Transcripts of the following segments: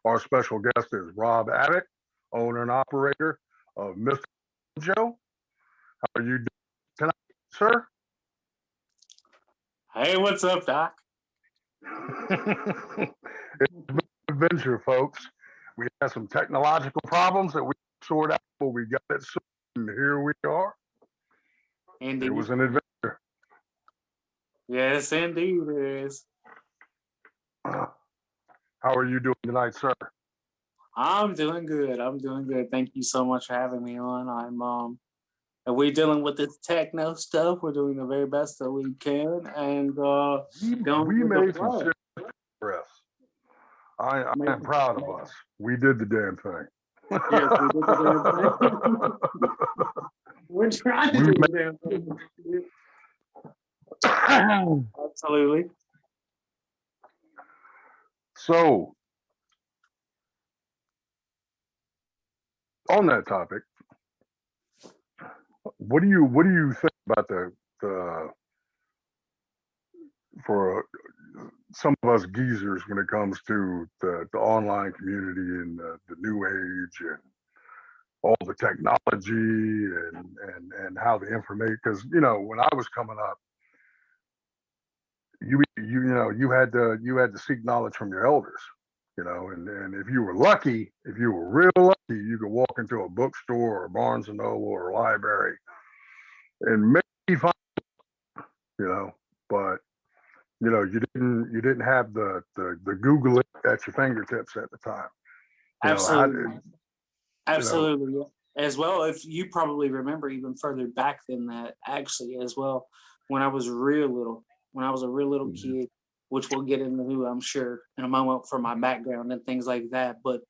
Our special guest is Rob Abbott, owner and operator of Mystikal Mojo. How are you doing tonight, sir? Hey, what's up, Doc? It's been an adventure, folks. We had some technological problems that we sorted out, but we got it sorted, and here we are. Indeed. It was an adventure. Yes, indeed it is. How are you doing tonight, sir? I'm doing good. I'm doing good. Thank you so much for having me on. And we're dealing with this techno stuff. We're doing the very best that we can, and going We with made the some flow. serious progress. I am proud of us. We did the damn thing. Yes, we did the damn thing. We're trying to do the damn thing. Absolutely. So, on that topic, what do you think about the for some of us geezers when it comes to the online community and the new age and all the technology and how the information, because when I was coming up, you had to seek knowledge from your elders, and if you were lucky, if you were real lucky, you could walk into a bookstore or Barnes and Noble or a library and maybe find, but you didn't have the Google it at your fingertips at the time. Absolutely. Absolutely. As well, if you probably remember even further back than that, actually, as well, when I was a real little kid, which we'll get into, I'm sure, in a moment for my background and things like that. But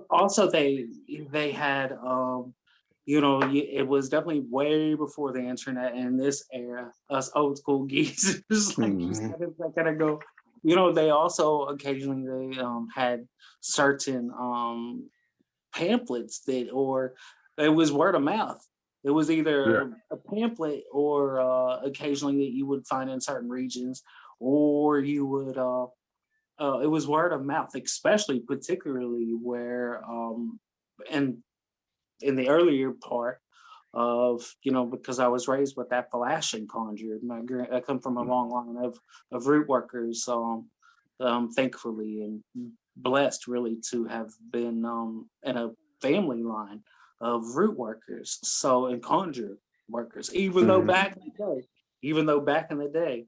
also they had it was definitely way before the internet in this era. Us old school geezers, like you said a second ago. They also occasionally they had certain pamphlets or it was word of mouth. It was either a pamphlet or occasionally that you would find in certain regions, or you would it was word of mouth, especially particularly where and in the earlier part of because I was raised with Appalachian conjure. I come from a long line of root workers, thankfully and blessed really to have been in a family line of root workers, and conjure workers. Even though back in the day,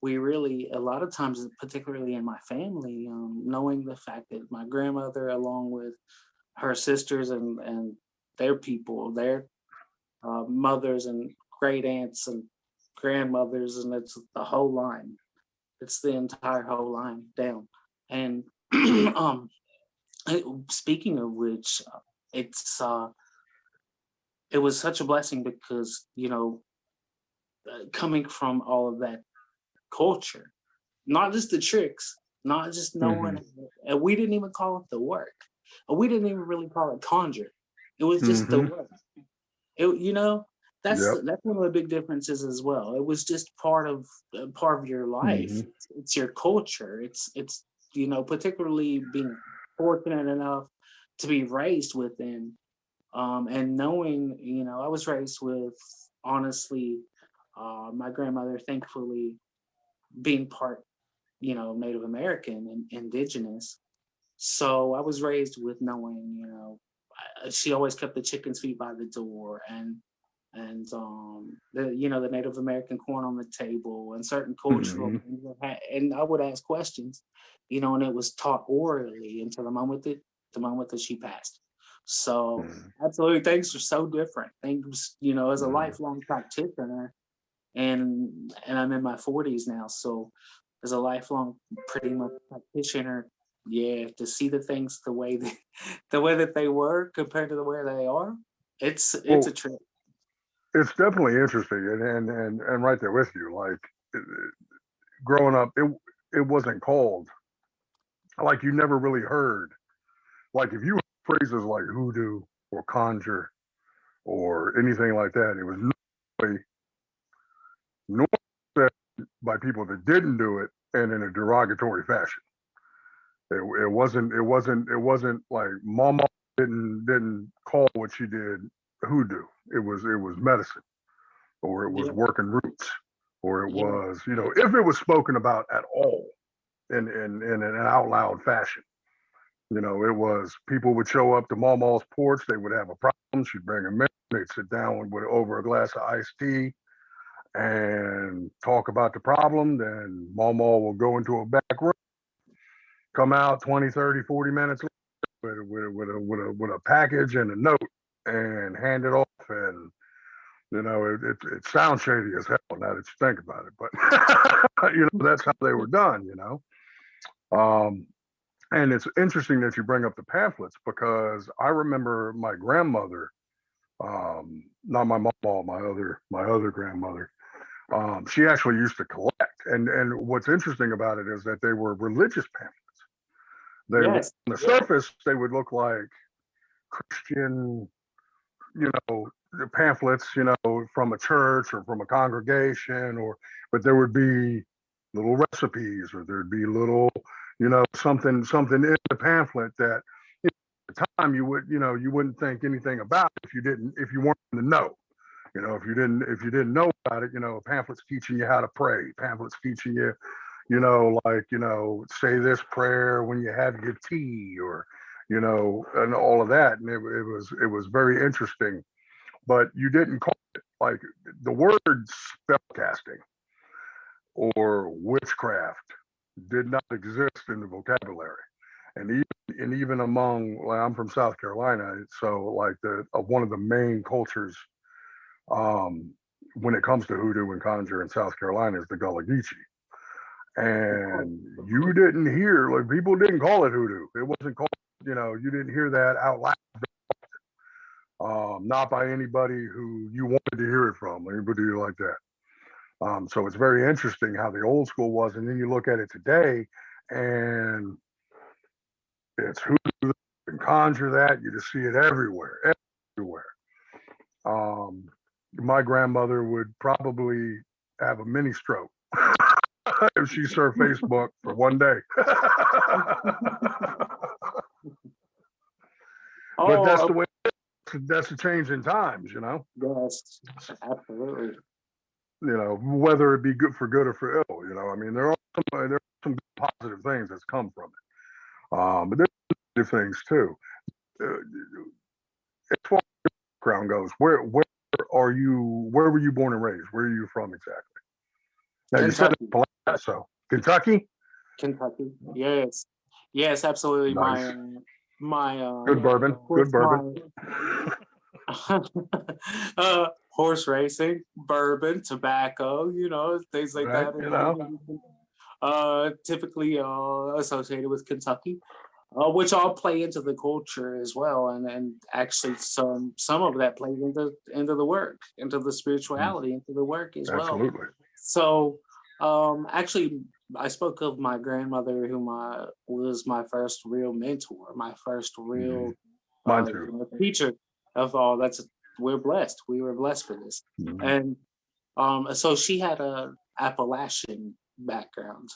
we really a lot of times, particularly in my family, knowing the fact that my grandmother, along with her sisters and their people, their mothers and great aunts and grandmothers, and it's the whole line. It's the entire whole line down. And speaking of which, it's it was such a blessing because coming from all of that culture, not just the tricks, not just knowing, and we didn't even call it the work, we didn't even really call it conjure. It was just the work. That's one of the big differences as well. It was just part of your life. It's your culture. It's particularly being fortunate enough to be raised within, and knowing, I was raised with, honestly, my grandmother, thankfully, being part, Native American and indigenous. So I was raised with knowing, she always kept the chicken's feet by the door, and the Native American corn on the table, and certain cultural things and I would ask questions, and it was taught orally until the moment that she passed. So absolutely, things are so different. Things, as a lifelong practitioner, and I'm in my 40s now, so as a lifelong pretty much practitioner, to see the things the way that they were compared to the way they are, it's a trip. It's definitely interesting, and right there with you. Like growing up, it wasn't called, like you never really heard. Like if you heard phrases like hoodoo or conjure or anything like that, it was normally said by people that didn't do it and in a derogatory fashion. It wasn't like Mama didn't call what she did hoodoo. It was medicine, or it was Yeah, working roots, or it yeah, was, if it was spoken about at all in an out loud fashion. It was people would show up to Mama's porch. They would have a problem. She'd bring them in. They'd sit down with over a glass of iced tea and talk about the problem. Then Mama will go into a back room, come out 20, 30, 40 minutes with a package and a note and hand it off. And it sounds shady as hell now that you think about it, but that's how they were done. Um, and it's interesting that you bring up the pamphlets, because I remember my grandmother, not my mom, my other grandmother. She actually used to collect, and what's interesting about it is that they were religious pamphlets. They were, yes. on the surface, they would look like Christian, the pamphlets, from a church or from a congregation, but there would be little recipes, or there'd be little, something in the pamphlet that, at the time you wouldn't think anything about if you weren't in the know. If you didn't know about it, pamphlets teaching you how to pray, pamphlets teaching you, say this prayer when you have your tea, or, and all of that. And it was very interesting, but you didn't call it like the word spellcasting or witchcraft did not exist in the vocabulary. And even among, like, I'm from South Carolina, so like one of the main cultures, um, when it comes to hoodoo and conjure in South Carolina, is the Gullah Geechee. Of course, And of you course. didn't hear, like, people didn't call it hoodoo. It wasn't called, you didn't hear that out loud, not by anybody who you wanted to hear it from, anybody like that. So it's very interesting how the old school was, and then you look at it today, and it's hoodoo and conjure that. You just see it everywhere, everywhere. Um, my grandmother would probably have a mini stroke if she surfed Facebook for one day. But that's Oh, the way. That's a change in times. yes, absolutely. Whether it be good or for ill. I mean, there are some positive things that's come from it. But there's negative things too. Uh, as far as background goes, where were you born and raised? Where are you from exactly? Now you said Kentucky, Appalachia, so Kentucky. Kentucky. Yes, yes, absolutely. Nice. My Good bourbon. of Good course, bourbon. my horse racing, bourbon, tobacco, things like Right. that. Typically associated with Kentucky, which all play into the culture as well, and actually some of that plays into the work, into the Mm, spirituality, into the work as well. absolutely. So, actually, I spoke of my grandmother, who was my first real mentor, my first Hmm. real Mine too. teacher of all. We're blessed. We were blessed for this, Hmm. and so she had a Appalachian background,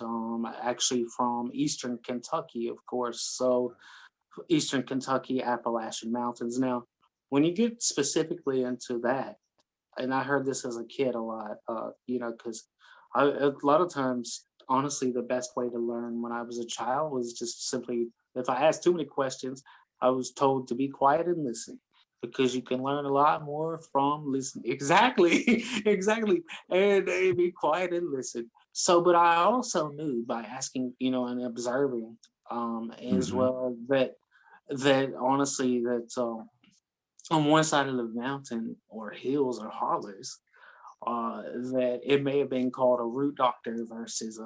actually from Eastern Kentucky, of course. So Eastern Kentucky, Appalachian Mountains. Now, when you get specifically into that, and I heard this as a kid a lot, because a lot of times, honestly, the best way to learn when I was a child was just simply, if I asked too many questions, I was told to be quiet and listen, because you can learn a lot more from listening. Exactly, exactly, and be quiet and listen. So, but I also knew by asking, and observing, as Hmm. well, that honestly, that on one side of the mountain or hills or hollers, that it may have been called a root doctor versus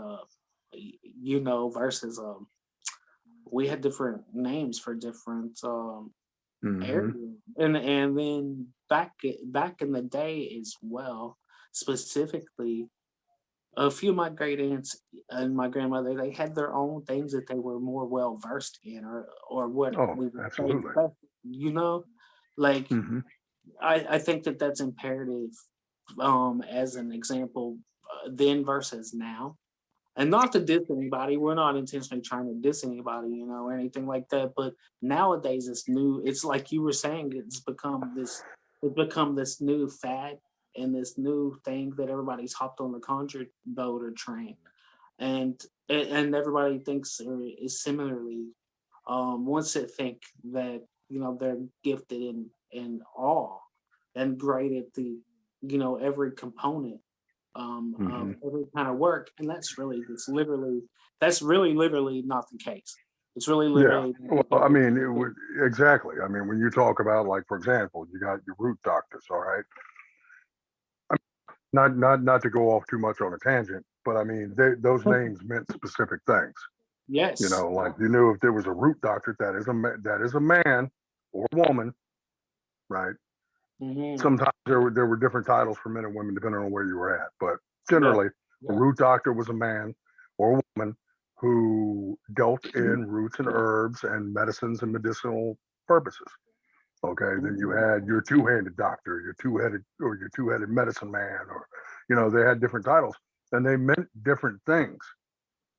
versus we had different names for different Hmm. areas, and then back in the day as well, specifically. A few of my great aunts and my grandmother, they had their own things that they were more well versed in, or what Oh, we would say, absolutely. like Hmm. I think that that's imperative, as an example, then versus now. And not to diss anybody, we're not intentionally trying to diss anybody, or anything like that. But nowadays, it's new. It's like you were saying, it's become this new fad and this new thing that everybody's hopped on the conjure boat or train, and everybody thinks is similarly wants to think that they're gifted in awe and great at the every component of Hmm. every kind of work, and that's really literally not the case. It's really Yeah. literally not Well, the I case. mean, it would exactly. I mean, when you talk about, like, for example, you got your root doctors, all right. Not to go off too much on a tangent, but I mean, those names meant specific things. Yes. Like, you knew if there was a root doctor, that is a man or a woman, right? Hmm. Sometimes there were different titles for men and women depending on where you were at, but Yeah. generally, a Yeah. root doctor was a man or a woman who dealt in roots and herbs and medicines and medicinal purposes. Okay, then you Mhm. had your two-handed doctor, your two-headed medicine man, or they had different titles, and they meant different things.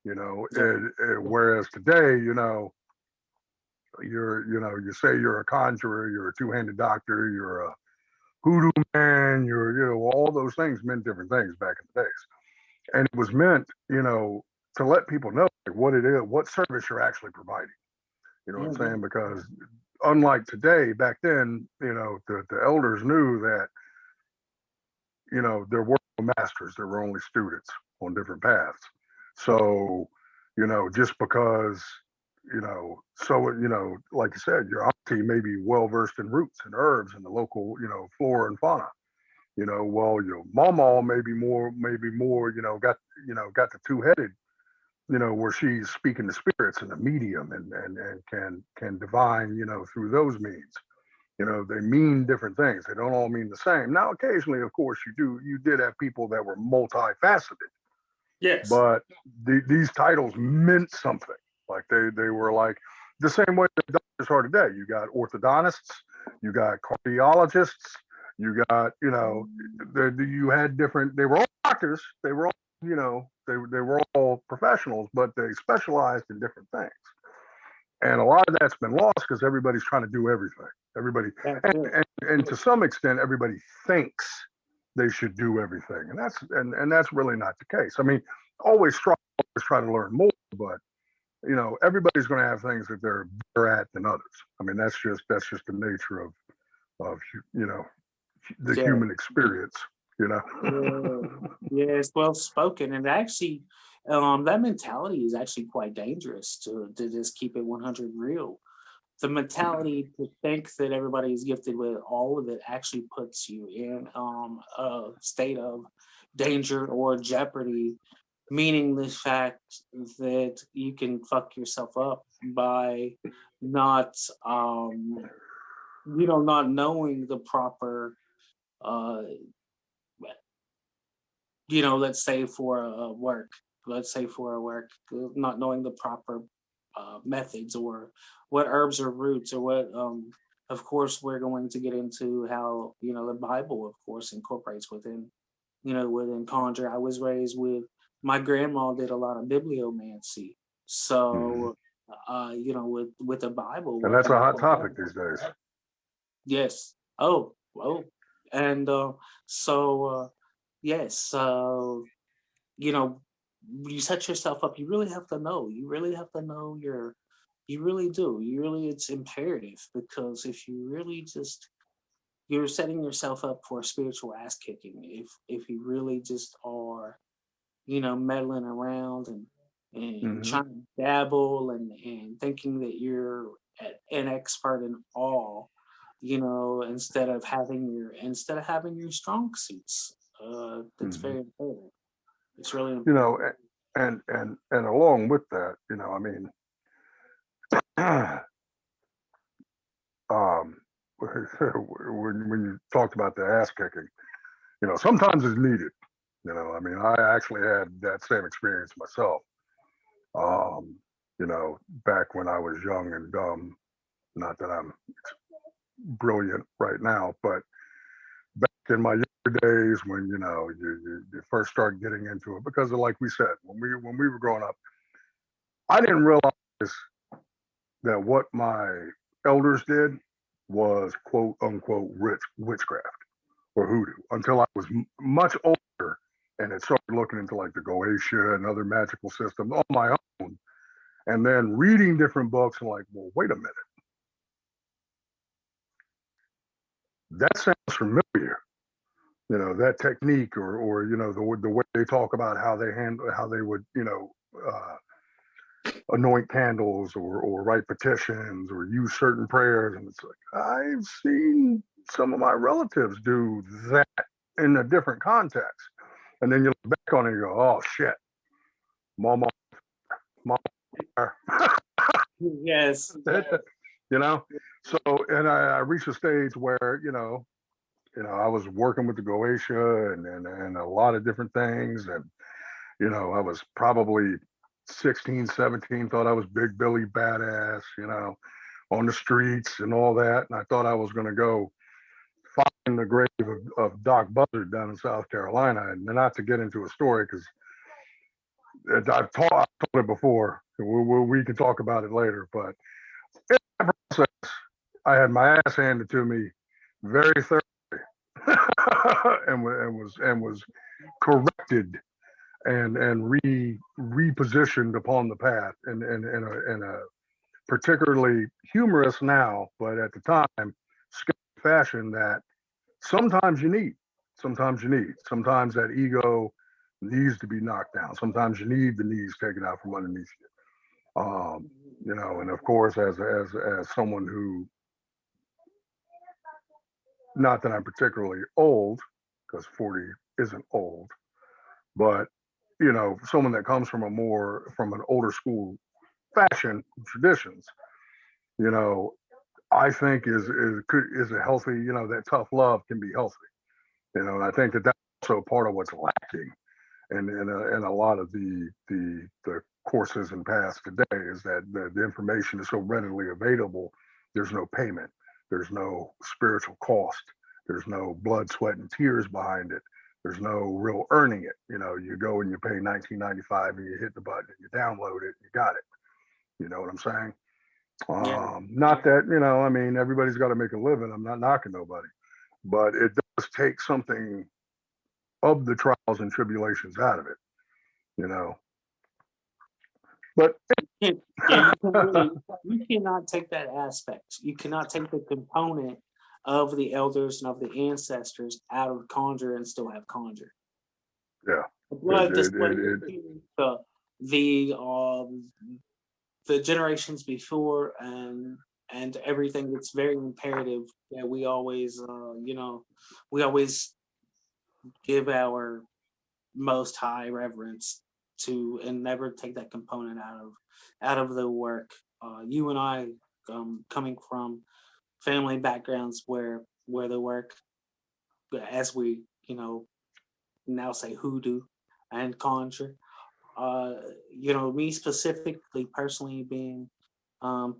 Yeah. Whereas today, you say you're a conjurer, you're a two-handed doctor, you're a hoodoo man, all those things meant different things back in the days, and it was meant, to let people know, like, what it is, what service you're actually providing. You know what I'm Mhm. saying? Because unlike today, back then, the elders knew that, there were no masters, there were only students on different paths. So, just because, like you said, your auntie may be well versed in roots and herbs and the local, flora and fauna. Well, your mama maybe more, got the two-headed, where she's speaking to spirits and a medium, and can divine, through those means. They mean different things. They don't all mean the same. Now, occasionally, of course, you did have people that were multifaceted, Yes. but these titles meant something. Like, they were like the same way that doctors are today. You got orthodontists, you got cardiologists, you got, you had different. They were all doctors. They were all, they were all professionals, but they specialized in different things. And a lot of that's been lost because everybody's trying to do everything. Everybody, That's and, it. and to some extent, everybody thinks they should do everything, and that's really not the case. I mean, always try to learn more, but everybody's going to have things that they're better at than others. I mean, that's just the nature of you know the Yeah. human experience. You know. Yeah. Yeah. It's well spoken, and actually, that mentality is actually quite dangerous to just keep it 100 real. The mentality to think that everybody is gifted with all of it actually puts you in a state of danger or jeopardy, meaning the fact that you can fuck yourself up by not not knowing the proper uh let's say for a work, not knowing the proper methods or what herbs or roots or what of course we're going to get into how the Bible of course incorporates within conjure. I was raised with my grandma did a lot of bibliomancy, Mhm. so with the Bible And what that's the a hot Bible topic does. these days. Yes. Oh, and so yes, you know, you set yourself up. You really have to know. You really have to know your. You really do. You really, it's imperative because if you really just, you're setting yourself up for a spiritual ass kicking. If you really just are, meddling around and Hmm. trying to dabble and thinking that you're an expert in all, instead of having your strong suits. That's Hmm. very important. It's really You important. know, and along with that, I mean, um, when you talked about the ass kicking, sometimes it's needed. I mean, I actually had that same experience myself. Um, back when I was young and dumb. Not that I'm brilliant right now, but back in my younger days when you first start getting into it, because of, like we said, when we were growing up, I didn't realize that what my elders did was quote unquote witchcraft or hoodoo until I was much older and had started looking into like the Goetia and other magical systems on my own, and then reading different books and like, well, wait a minute, that sounds familiar. That technique, or the way they talk about how they would anoint candles, or write petitions, or use certain prayers, and it's like I've seen some of my relatives do that in a different context, and then you look back on it and you go, oh shit, mama, mama. Yes. you know so, and I reached a stage where I was working with the Goetia and a lot of different things. And, I was probably 16, 17, thought I was Big Billy Badass, on the streets and all that. And I thought I was going to go find the grave of Doc Buzzard down in South Carolina. And not to get into a story, because I've told it before. We can talk about it later. But in that process, I had my ass handed to me very thoroughly. and was corrected and repositioned upon the path in a particularly humorous now, but at the time, fashion that sometimes you need. Sometimes that ego needs to be knocked down. Sometimes you need the knees taken out from underneath you. And of course, as someone who, not that I'm particularly old, because 40 isn't old, but someone that comes from an older school fashion traditions, you know, I think is a healthy, that tough love can be healthy, and I think that that's also part of what's lacking in a lot of the courses and paths today, is that the information is so readily available. There's no payment, there's no spiritual cost, there's no blood, sweat, and tears behind it. There's no real earning it. You go and you pay $19.95 and you hit the button and you download it and you got it. You know what I'm saying? Yeah. Not that, I mean, everybody's got to make a living. I'm not knocking nobody, but it does take something of the trials and tribulations out of it, you know. But Yeah, you can really, you cannot take that aspect. You cannot take the component of the elders and of the ancestors out of conjure and still have conjure. yeah, The it, blood it, display, it, it, the the generations before, and everything. It's very imperative that we always we always give our most high reverence to, and never take that component out of the work. You and I, coming from family backgrounds where the work, as we now say, hoodoo and conjure. Me specifically, personally, being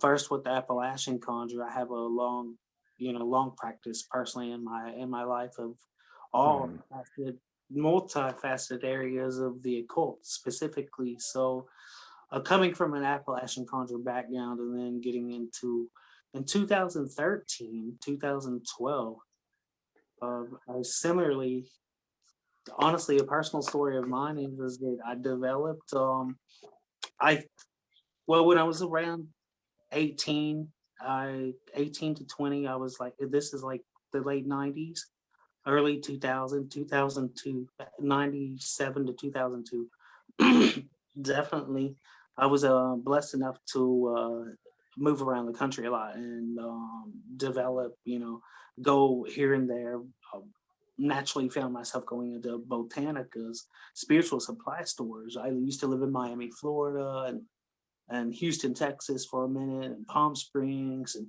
first with the Appalachian conjure, I have a long practice personally in my life of all mm, faceted, multifaceted areas of the occult specifically. So, coming from an Appalachian conjure background and then getting into in 2013, 2012, I similarly, honestly, a personal story of mine is that I developed, I well, when I was around 18, I 18 to 20, I was like, this is like the late 90s, early 2000, 2002, 97 to 2002. Definitely, I was blessed enough to move around the country a lot and develop, go here and there. Naturally found myself going into botanicas, spiritual supply stores. I used to live in Miami, Florida, and Houston, Texas for a minute, and Palm Springs. And,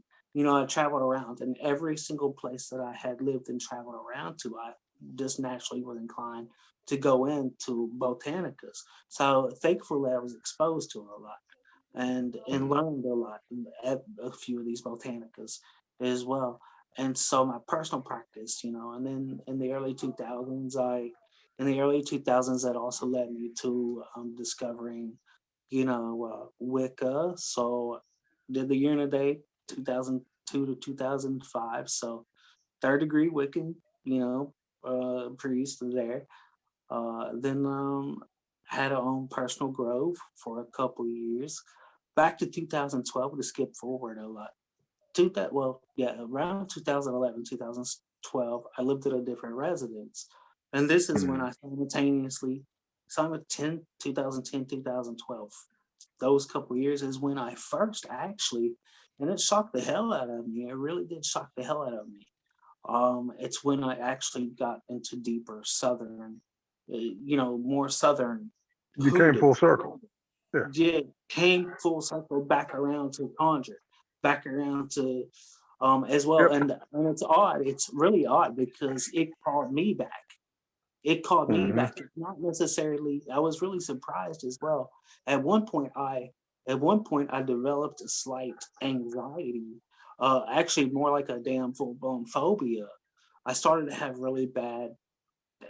I traveled around, and every single place that I had lived and traveled around to, I just naturally was inclined to go into botanicas. So thankfully, I was exposed to it a lot and mm, learned a lot at a few of these botanicas as well. and so my personal practice, and then in the early 2000s, that also led me to discovering, Wicca. So did the year and a day, 2002 to 2005. So third degree Wiccan, priest there. Then had our own personal grove for a couple years. Back to 2012 to skip forward a lot. Around 2011, 2012, I lived at a different residence. And this is when Mhm. I simultaneously, 2010, 2012, those couple years is when I first actually, and it shocked the hell out of me. It really did shock the hell out of me. It's when I actually got into deeper Southern, more Southern You came hoodoo. full circle. Yeah. Yeah, came full circle back around to conjure, back around to as well. Yep. And it's odd. It's really odd because it called me back. It called me Hmm. back. It's not necessarily. I was really surprised as well. At one point, I developed a slight anxiety. Actually, more like a damn full blown phobia. I started to have really bad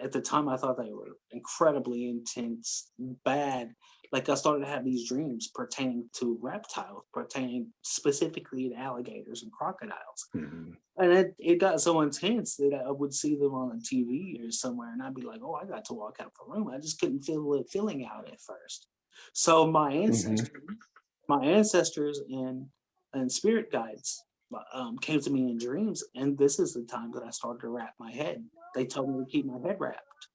at the time. I thought they were incredibly intense, bad. Like I started to have these dreams pertaining to reptiles, pertaining specifically to alligators and crocodiles. Hmm. And it got so intense that I would see them on the TV or somewhere, and I'd be like, "Oh, I got to walk out the room." I just couldn't feel it feeling out at first. So Hmm. my ancestors and spirit guides came to me in dreams, and this is the time that I started to wrap my head. They told me to keep my head wrapped.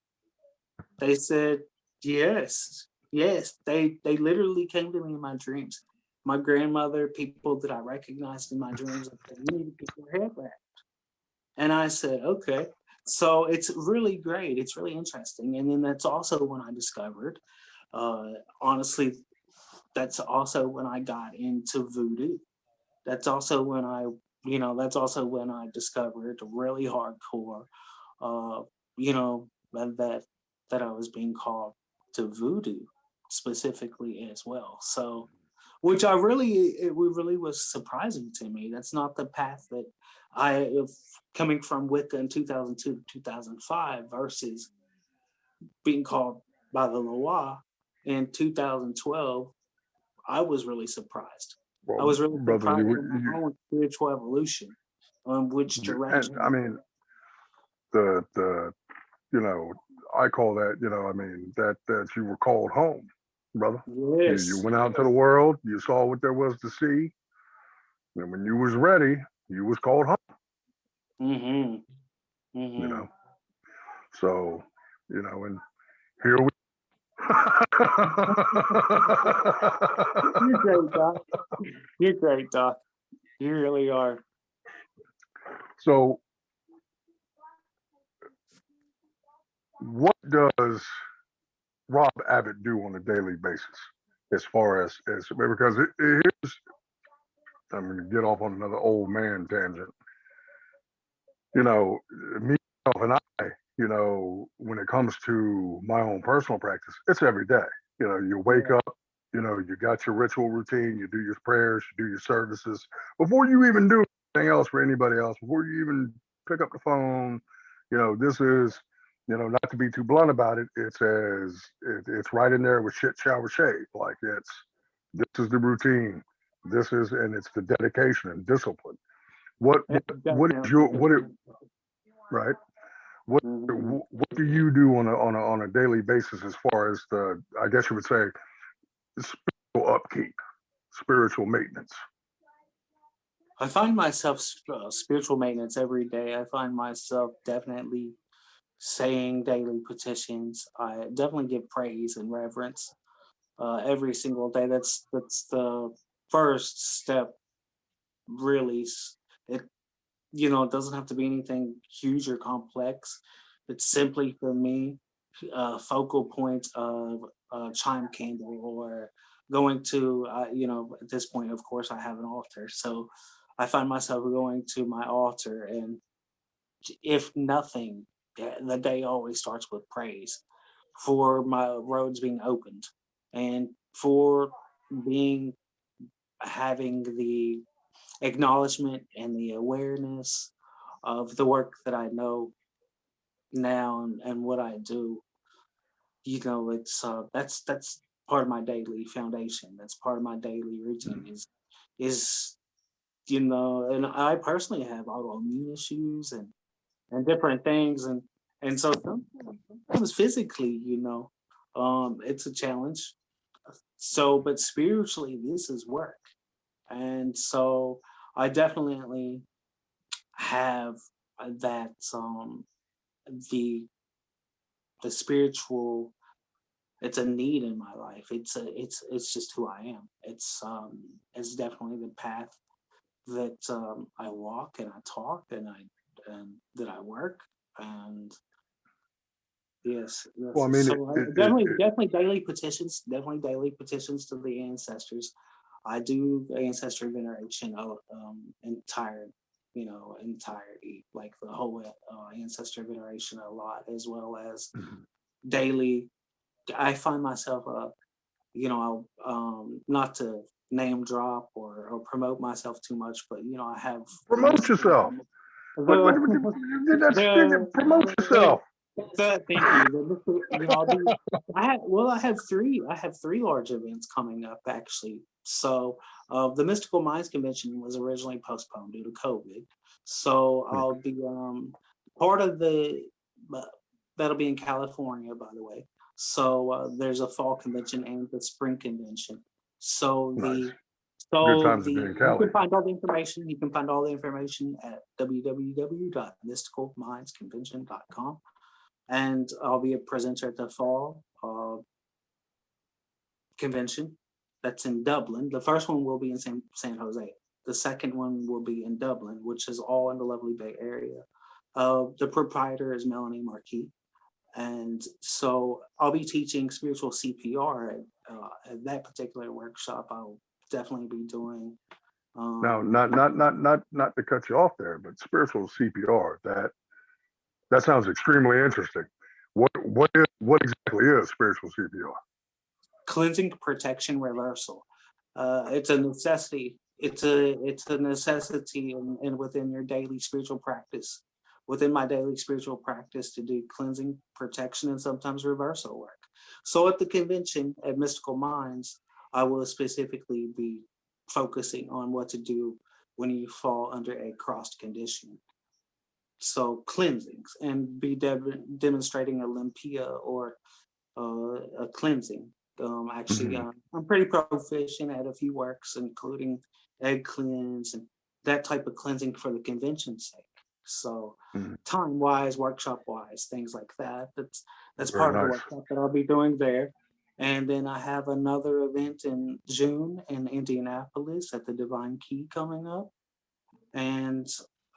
They said, yes, yes. They literally came to me in my dreams. My grandmother, people that I recognized in my dreams, and said, "You need to keep your head wrapped." And I said, okay. So it's really great. It's really interesting. And then that's also when I discovered, honestly, that's also when I got into voodoo. That's also when I discovered really hardcore, uh, you know, that I was being called to voodoo specifically as well. So, which it really was surprising to me. That's not the path that if coming from Wicca in 2002 to 2005 versus being called by the Loa in 2012. I was really surprised. I Well, was really brother, surprised in my own spiritual evolution on which and I direction. mean the I call that, I mean, that you were called home, brother. You Yes. went out into the world, you saw what there was to see, and when you was ready, you was called home, Mm-hmm. you Mm-hmm. know. So, and here we You're great, Doc. You're great, Doc. You really are. so what does Rob Abbott do on a daily basis as far as because here's I'm going to get off on another old man tangent. You know, me myself and I, when it comes to my own personal practice, it's every day. You wake Yeah. up, you got your ritual routine, you do your prayers, you do your services before you even do anything else for anybody else, before you even pick up the phone. This is, not to be too blunt about it, it's right in there with shit, shower, shave. Like this is the routine. And it's the dedication and discipline. What what It what is definitely your is. what it right? What Mhm. what do you do on a daily basis as far as the, I guess you would say, spiritual upkeep, spiritual maintenance? I find myself spiritual maintenance every day. I find myself definitely saying daily petitions. I definitely give praise and reverence every single day. That's the first step. Really, it it doesn't have to be anything huge or complex. It's simply for me a focal point of a chime candle or going to at this point, of course, I have an altar, so I find myself going to my altar, and if nothing, the day always starts with praise for my roads being opened and for being having the acknowledgement and the awareness of the work that I know now and what I do, it's that's part of my daily foundation. That's part of my daily routine is and I personally have autoimmune issues and different things and so sometimes physically, it's a challenge. So, but spiritually, this is work. And so I definitely have that the the spiritual, it's a need in my life. It's just who I am. It's definitely the path that I walk and I talk and that I work. And yes. Well, I mean, So definitely daily petitions to the ancestors. I do ancestor veneration entirety, like the whole ancestor veneration a lot, as well as daily. I find myself, not to name drop or promote myself too much, but I have promote yourself. Promote yourself. Thank you. I have three. I have three large events coming up actually. So, the Mystical Minds Convention was originally postponed due to COVID. So I'll be part of uh, that'll be in California, by the way. So there's a fall convention and the spring convention. So Nice. the Good so times to the be in you Cali. can find all the information. You can find all the information at www.mysticalmindsconvention.com. And I'll be a presenter at the fall convention that's in Dublin. The first one will be in San Jose. The second one will be in Dublin, which is all in the lovely Bay Area. The proprietor is Melanie Marquis. And so I'll be teaching spiritual CPR at that particular workshop. I'll definitely be doing. Now, not to cut you off there, but spiritual CPR, that sounds extremely interesting. What exactly is spiritual CPR? Cleansing, protection, reversal. It's a necessity. It's a necessity in within your daily spiritual practice. Within my daily spiritual practice to do cleansing, protection, and sometimes reversal work. So at the convention at Mystical Minds, I will specifically be focusing on what to do when you fall under a crossed condition. So cleansings and be demonstrating a limpia or a cleansing. I'm pretty proficient at a few works, including egg cleanse and that type of cleansing for the convention's sake. So, time wise, workshop wise, things like that. That's Very part of the nice. workshop that I'll be doing there. And then I have another event in June in Indianapolis at the Divine Key coming up. And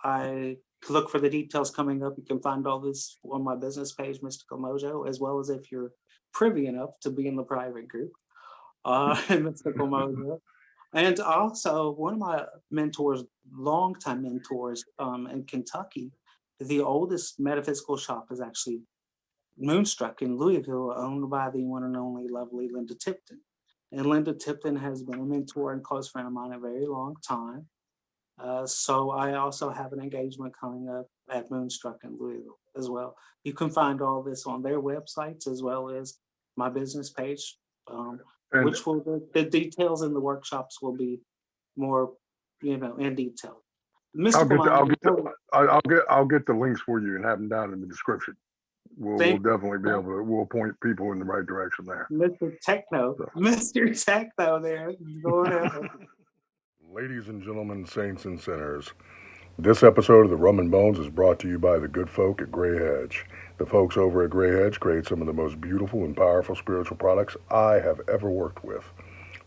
I look for the details coming up. You can find all this on my business page, Mystikal Mojo, as well as if you're privy enough to be in the private group, Mystikal Mojo. And also, one of my mentors, longtime mentors in Kentucky, the oldest metaphysical shop is actually Moonstruck in Louisville, owned by the one and only lovely Linda Tipton. And Linda Tipton has been a mentor and close friend of mine a very long time. So I also have an engagement coming up at Moonstruck in Louisville as well. You can find all this on their websites as well as my business page, which will the details in the workshops will be more, in detail. I'll get the links for you and have them down in the description. We'll definitely be able to. We'll point people in the right direction there. Mr. Techno there. Going out. Ladies and gentlemen, saints and sinners, this episode of the Rum Bones is brought to you by the good folk at Grey Hedge. The folks over at Grey Hedge create some of the most beautiful and powerful spiritual products I have ever worked with.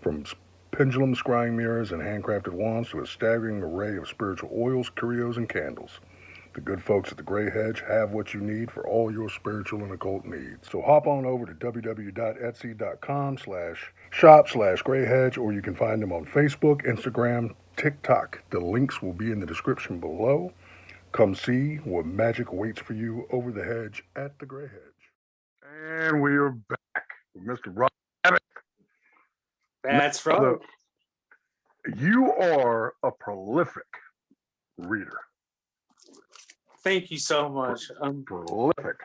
From pendulum scrying mirrors and handcrafted wands to a staggering array of spiritual oils, curios, and candles. The good folks at the Grey Hedge have what you need for all your spiritual and occult needs. So hop on over to www.etsy.com/shop/greyhedge, or you can find them on Facebook, Instagram, TikTok. The links will be in the description below. Come see what magic awaits for you over the hedge at the Grey Hedge. And we are back with Mr. Rob Abbott. That's right. You are a prolific reader. Thank you so much. Prolific.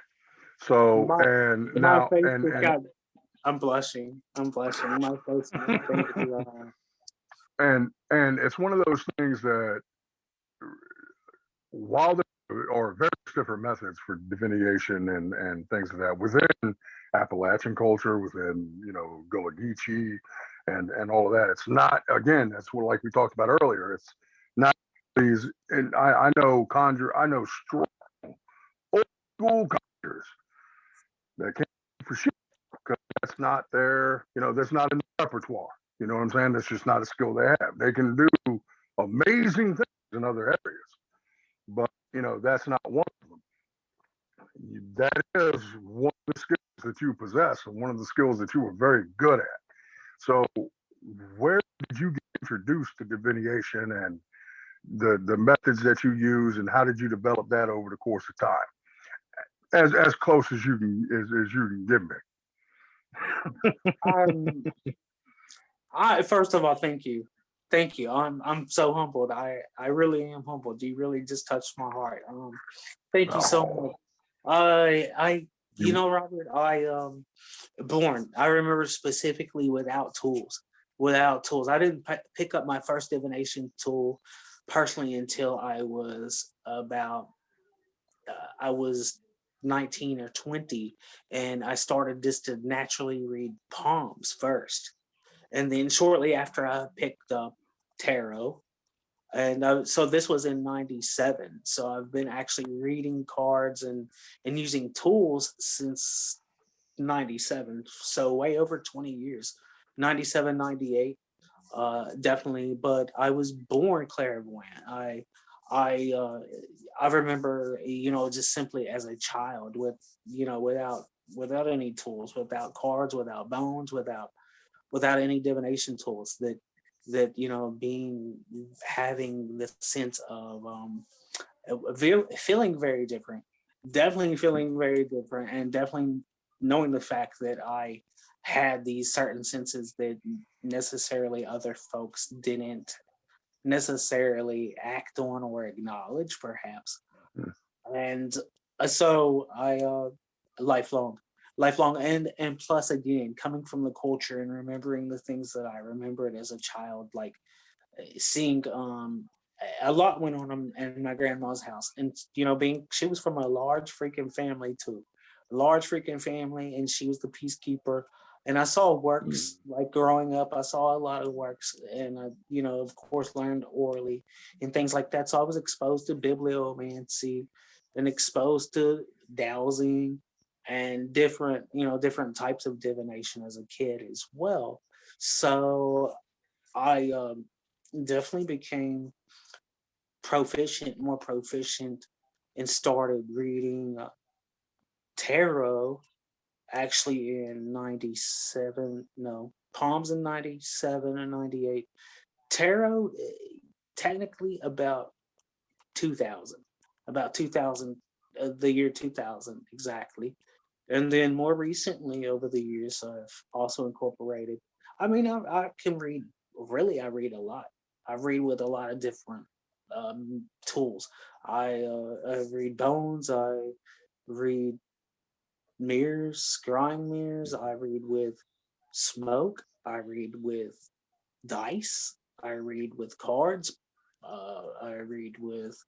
So My and my now face and just and got. I'm blushing. I'm blushing. My face. Thank you. and it's one of those things that while there are various different methods for divination and things of that within Appalachian culture, within Gullah Geechee and all of that, it's not, again, that's what, like we talked about earlier, it's not these. And I know conjure, I know strong old school conjurers that can't for shit because that's not their, that's not in the repertoire. You know what I'm saying? That's just not a skill they have. They can do amazing things in other areas, but that's not one of them. That is one of the skills that you possess and one of the skills that you were very good at. So where did you get introduced to divination and the methods that you use, and how did you develop that over the course of time, as close as you can give me? I first of all, thank you. Thank you. I'm so humbled. I really am humbled. You really just touched my heart. Thank you so much. Oh, I you Robert, I remember specifically without tools. Without tools. I didn't pick up my first divination tool personally until I was 19 or 20, and I started just to naturally read palms first. And then shortly after, I picked up tarot. And so this was in 97. So I've been actually reading cards and using tools since 97. So way over 20 years, 97, 98, definitely. But I was born clairvoyant. I, uh, I remember, just simply as a child without any tools, without cards, without bones, without any divination tools, that being having the sense of feeling very different, definitely feeling very different, and definitely knowing the fact that I had these certain senses that necessarily other folks didn't necessarily act on or acknowledge, perhaps. And so I lifelong lifelong, and plus, again, coming from the culture and remembering the things that I remembered as a child, like seeing a lot went on in my grandma's house, and being she was from a large freaking family too, large freaking family, and she was the peacekeeper. And I saw works, like growing up, I saw a lot of works, and I, of course, learned orally and things like that. So I was exposed to bibliomancy and exposed to dowsing and different types of divination as a kid as well. So I definitely became more proficient, and started reading tarot actually in 97. No, palms in 97 and 98. Tarot, technically about 2000, the year 2000 exactly. And then more recently, over the years, I've also incorporated. I mean, I can read. Really, I read a lot. I read with a lot of different tools. I read bones. I read mirrors, scrying mirrors. I read with smoke. I read with dice. I read with cards. I read with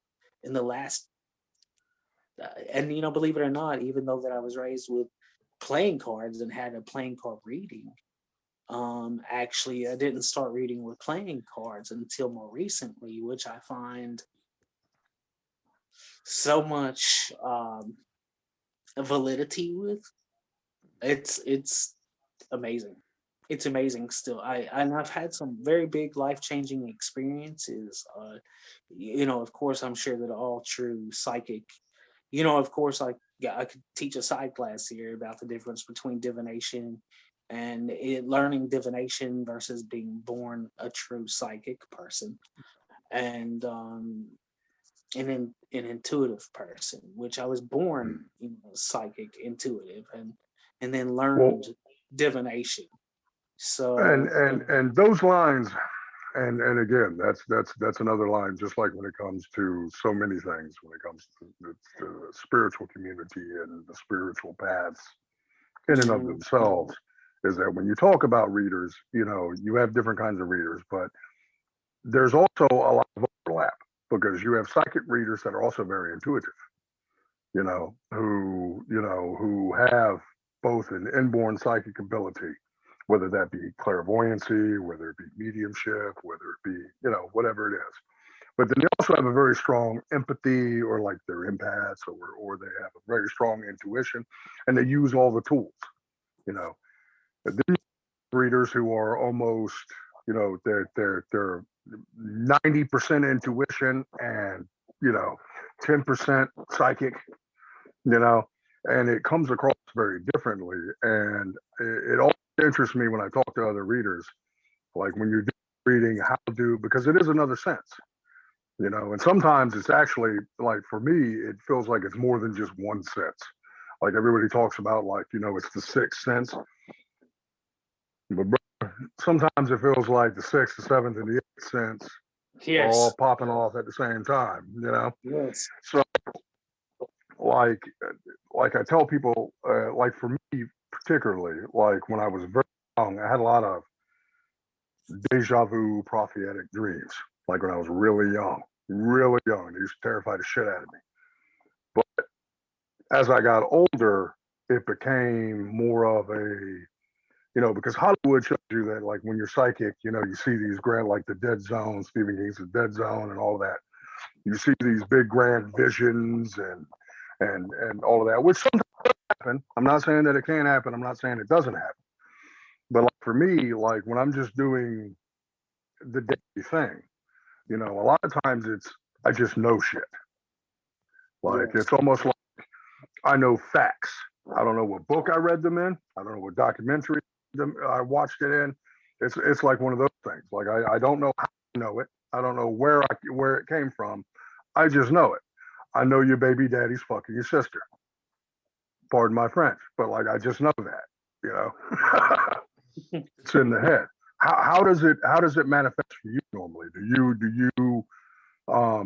in the last and believe it or not, even though that I was raised with playing cards and had a playing card reading, actually I didn't start reading with playing cards until more recently, which I find so much validity with. It's amazing. It's amazing still. I've had some very big life-changing experiences. Of course, I'm sure that all true psychic. Of course, yeah, I could teach a side class here about the difference between divination and learning divination versus being born a true psychic person, and an intuitive person, which I was born psychic, intuitive, and then well, learned divination. and So and and those lines. and again, that's another line. Just like when it comes to so many things, when it comes to the spiritual community and the spiritual paths in and of Mm, themselves, is that when you talk about readers, you know, you have different kinds of readers, but there's also a lot of overlap because you have psychic readers that are also very intuitive, who have both an inborn psychic ability, whether that be clairvoyancy, whether it be mediumship, whether it be, whatever it is. But then they also have a very strong empathy, or like they're empaths, or they have a very strong intuition, and they use all the tools, you know. And then readers who are almost, they're 90% intuition and 10% psychic, you know, and it comes across very differently. And it always interests me when I talk to other readers, like when you're reading, because it is another sense, and sometimes it's actually, like, for me, it feels like it's more than just one sense. Like everybody talks about, like, it's the sixth sense, but sometimes it feels like the sixth, the seventh, and the eighth sense are all yes, popping off at the same time. yes. So, like, I tell people, like for me particularly, like when I was very young, I had a lot of deja vu prophetic dreams. Like when I was really young, they used to terrify the shit out of me. But as I got older, it became more of a, because Hollywood shows you that, like, when you're psychic, you see these grand, like the Dead Zone, Stephen King's The Dead Zone, and all that. You see these big grand visions and all of that, which sometimes happen. I'm not saying that it can't happen. I'm not saying it doesn't happen. But like for me, like when I'm just doing the daily thing, a lot of times I just know shit. Like Yes. it's almost like I know facts. I don't know what book I read them in. I don't know what documentary I watched it in. It's like one of those things. Like I don't know how I know it. I don't know where it came from. I just know it. I know your baby daddy's fucking your sister. Pardon my French, but like I just know that. It's in the head. How does it manifest for you normally? Do you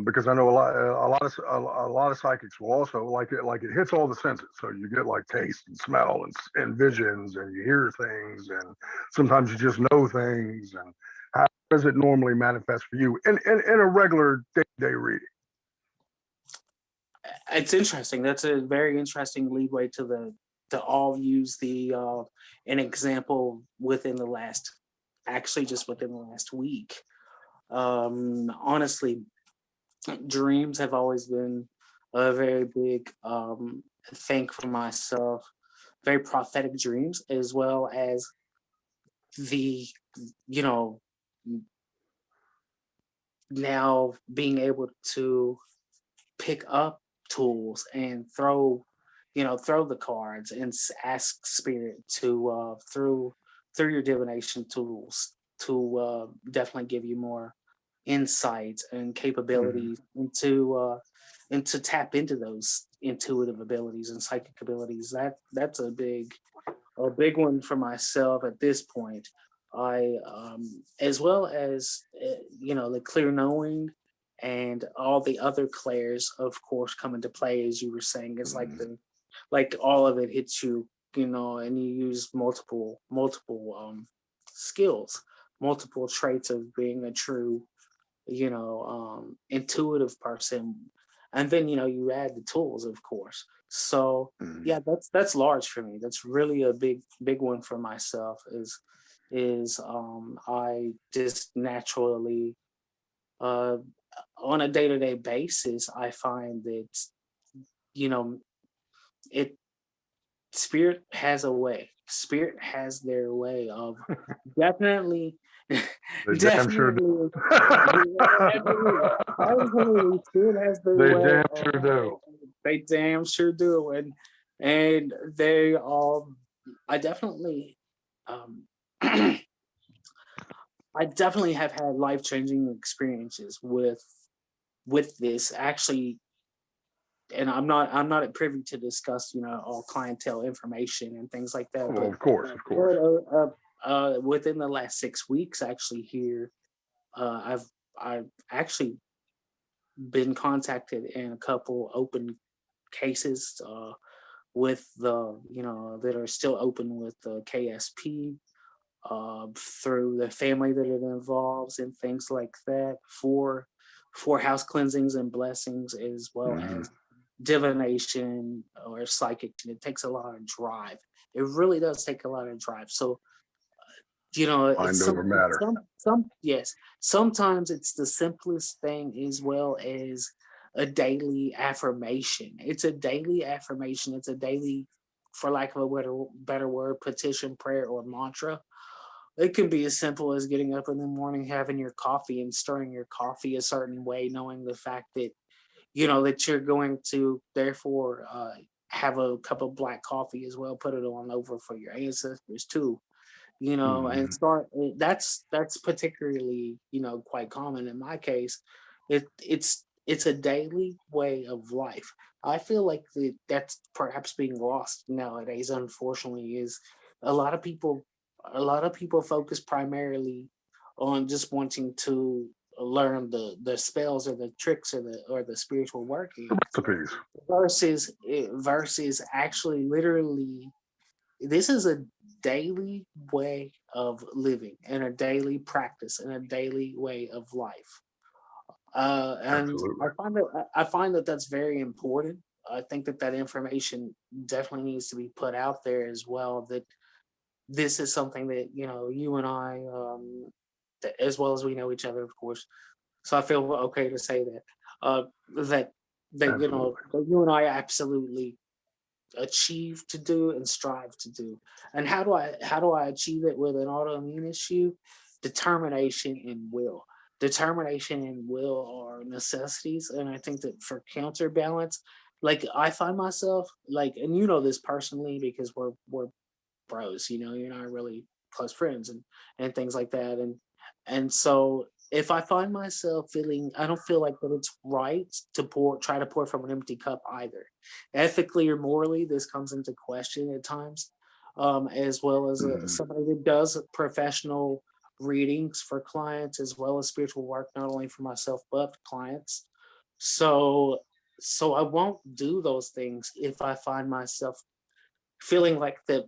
because I know a lot of psychics will also, like it hits all the senses. So you get like taste and smell and visions, and you hear things, and sometimes you just know things. And how does it normally manifest for you in a regular day-to-day reading? It's interesting. That's a very interesting leadway to all use an example within the last, actually just within the last week. Honestly, dreams have always been a very big thing for myself. Very prophetic dreams, as well as the you know now being able to pick up tools and throw the cards and ask spirit to through your divination tools to definitely give you more insights and Mm-hmm. capabilities and to tap into those intuitive abilities and psychic abilities. That's a big one for myself at this point. I as well as the clear knowing and all the other clairs, of course, come into play, as you were saying. It's like Mm-hmm. all of it hits you, and you use multiple skills, multiple traits of being a true intuitive person, and then you add the tools, of course. So Mm-hmm. yeah, that's large for me. That's really a big one for myself. Is I just naturally, uh on a day-to-day basis, I find that you know it spirit has a way. Spirit has their way of definitely, They damn sure do. definitely, absolutely, absolutely. Spirit has their They way damn of, sure do. they damn sure do, and they I definitely, um, I definitely have had life changing experiences with this actually, and I'm not at privy to discuss all clientele information and things like that, Well, of course, of course. within the last 6 weeks, actually, here, I've actually been contacted in a couple open cases with the that are still open with the KSP through the family that it involves and things like that for house cleansings and blessings as well Hmm. as divination or psychic. It takes a lot of drive. It really does take a lot of drive. So it's Mind over matter. some yes, sometimes it's the simplest thing as well as a daily affirmation. It's a daily affirmation. It's a daily, for lack of a better word, petition, prayer, or mantra. It can be as simple as getting up in the morning, having your coffee and stirring your coffee a certain way, knowing the fact that that you're going to therefore have a cup of black coffee as well. Put it on over for your ancestors too, and Hmm. start. That's particularly quite common in my case. It's a daily way of life. I feel like that's perhaps being lost nowadays. Unfortunately, is a lot of people a lot of people focus primarily on just wanting to learn the spells or the tricks or the spiritual workings Recipes. versus actually literally this is a daily way of living and a daily practice and a daily way of life. And Absolutely. I find that that's very important. I think that that information definitely needs to be put out there as well. That this is something that you and I, as well as we know each other, of course. So I feel okay to say that that Absolutely. that you and I absolutely achieve to do and strive to do. And how do I achieve it with an autoimmune issue? Determination and will. Determination and will are necessities. And I think that for counterbalance, like I find myself like, and this personally because we're bros, you're not really close friends and things like that. And so if I find myself feeling, I don't feel like that it's right to try to pour from an empty cup either. Ethically or morally, this comes into question at times, as well as Hmm. somebody that does professional readings for clients as well as spiritual work, not only for myself but clients. So, so I won't do those things if I find myself feeling like that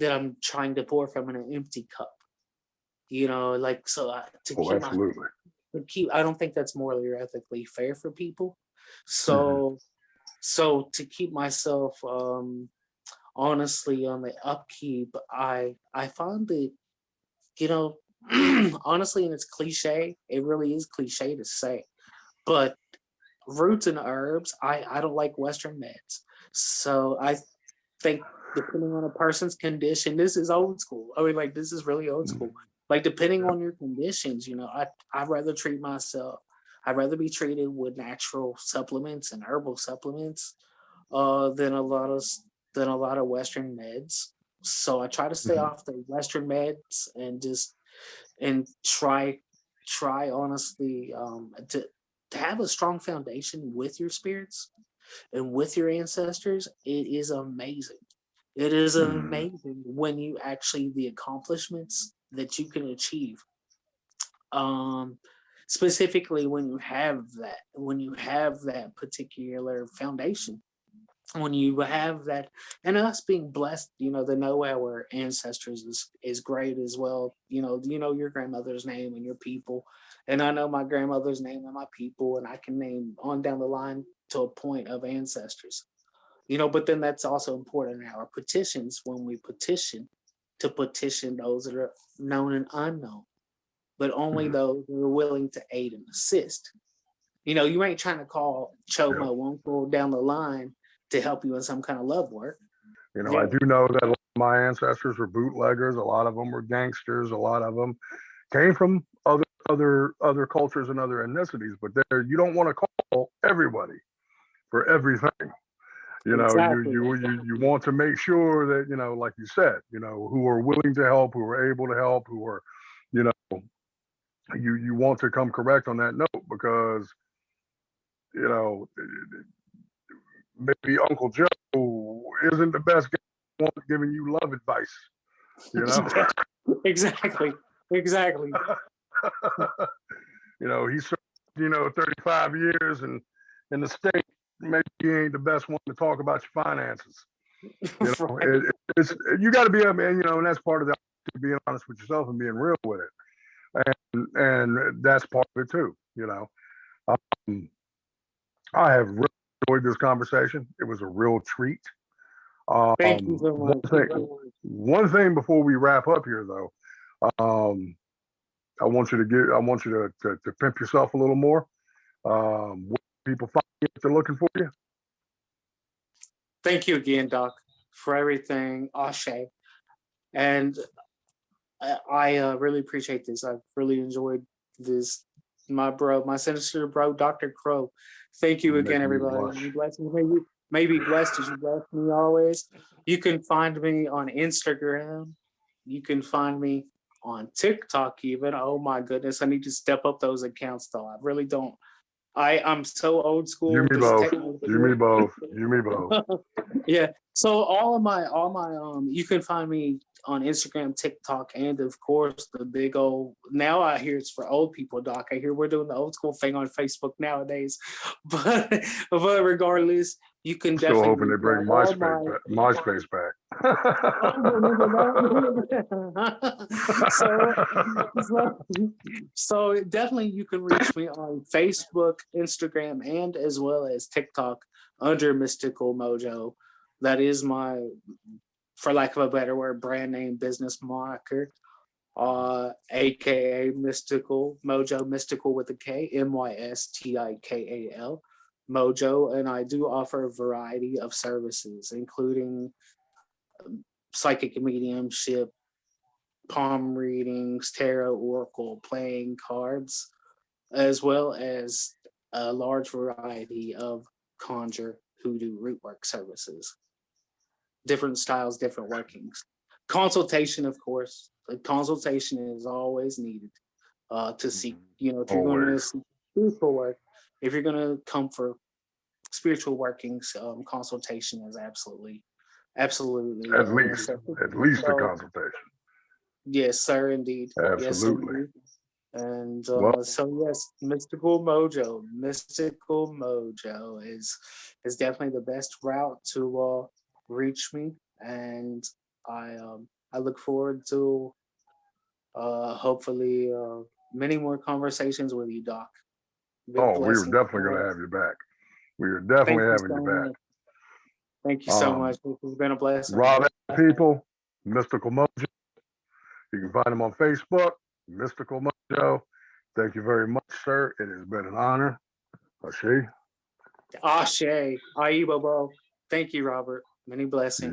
I'm trying to pour from an empty cup. Like so to Oh, keep my absolutely. to keep. I don't think that's morally or ethically fair for people. Hmm. So to keep myself honestly on the upkeep, I found that you know honestly, and it's cliche. It really is cliche to say, but roots and herbs. I don't like Western meds, so I think depending on a person's condition, this is old school. I mean, like this is really old school. Like depending on your conditions, I'd rather treat myself. I'd rather be treated with natural supplements and herbal supplements than a lot of Western meds. So I try to stay Hmm. off the Western meds and just and try honestly to have a strong foundation with your spirits and with your ancestors. It is amazing. It is Hmm. amazing when you actually the accomplishments that you can achieve. Um, Specifically when you have that particular foundation, when you have that, and us being blessed, to know our ancestors is great as well. Your grandmother's name and your people, and I know my grandmother's name and my people, and I can name on down the line to a point of ancestors. But then that's also important in our petitions when we petition to petition those that are known and unknown, but only Hmm. those who are willing to aid and assist. You ain't trying to call Yeah. Chomo Uncle down the line to help you in some kind of love work. I There, do know that a lot of my ancestors were bootleggers. A lot of them were gangsters. A lot of them came from other cultures and other ethnicities. But there, you don't want to call everybody for everything. You exactly, you want to make sure that like you said, who are willing to help, who are able to help, who are, you know, you want to come correct on that note because you know maybe Uncle Joe isn't the best guy giving you love advice. You know. yeah, exactly, exactly. He served, 35 years and in the state. Maybe he ain't the best one to talk about your finances. Right. It's you got to be a man, and that's part of that, being honest with yourself and being real with it, and that's part of it too. Um, I have really enjoyed this conversation. It was a real treat. Thank you so much. One thing before we wrap up here, though, I want you to pimp yourself a little more. Where people find you if they're looking for you? Thank you again, Doc, for everything. Ashe. And I really appreciate this. I've really enjoyed this. My sinister bro, Dr. Crow. Thank you again, everybody. May be blessed as you bless me always. You can find me on Instagram. You can find me on TikTok even. Oh my goodness, I need to step up those accounts though. I really don't. I'm so old school. You me both. You me both. You me both. Yeah. So all my you can find me on Instagram, TikTok, and of course the big old, now I hear it's for old people, Doc. I hear we're doing the old school thing on Facebook nowadays. But regardless, you can Still definitely hoping they bring MySpace back. So definitely you can reach me on Facebook, Instagram, and as well as TikTok under Mystikal Mojo. That is my, for lack of a better word, brand name business moniker, aka Mystikal Mojo, Mystikal with a K, Mystikal Mojo, and I do offer a variety of services, including psychic mediumship, palm readings, tarot, oracle, playing cards, as well as a large variety of conjure, hoodoo, rootwork services. Different styles, different workings. Consultation, of course. A consultation is always needed to seek, if you're going to seek spiritual work, if you're going to come for spiritual workings, consultation is absolutely at least a consultation. Yes, sir, indeed. Absolutely. Yes, and so yes, Mystikal Mojo is definitely the best route to reach me, and I look forward to hopefully many more conversations with you, Doc. We were definitely going to have you back. We are definitely having you back. Thank you so much. It's been a blessing. Rob, people, Mystikal Mojo. You can find him on Facebook, Mystikal Mojo. Thank you very much, sir. It has been an honor. Ashe. Ashe. Ayi Bobo. Thank you, Robert. Many blessings.